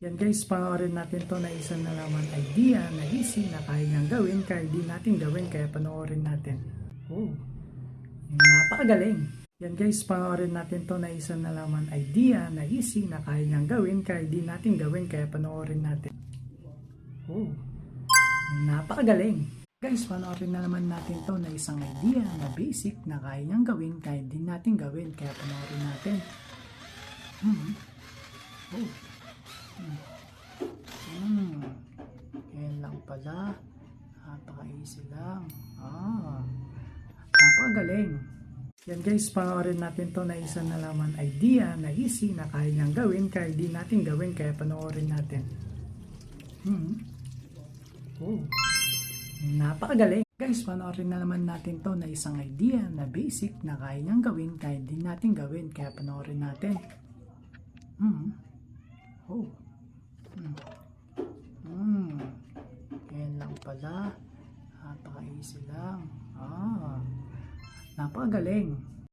Yan guys, panoorin natin to na isang na naman idea na easy na kaya niyang gawin kahit di natin gawin, kaya panoorin natin. Oh, napakagaling. Yan guys, panoorin natin to na isang na naman idea na easy na kaya niyang gawin kahit di natin gawin, kaya panoorin natin. Oh, napakagaling. Guys, panoorin na naman natin to na isang idea na basic na kaya niyang gawin kahit di natin gawin, kaya panoorin natin. Oh. Yan lang pala. Napaka-easy lang. Napakagaling. Yan guys, panoorin natin to na isa na naman idea na easy na kaya niyang gawin kahit di natin gawin, kaya panoorin natin. Oh, napakagaling. Guys, panoorin na naman natin to na isang idea na basic na kaya niyang gawin kahit di natin gawin, kaya panoorin natin. Oh. Yan lang pala. Napaka-easy lang. Napakagaling.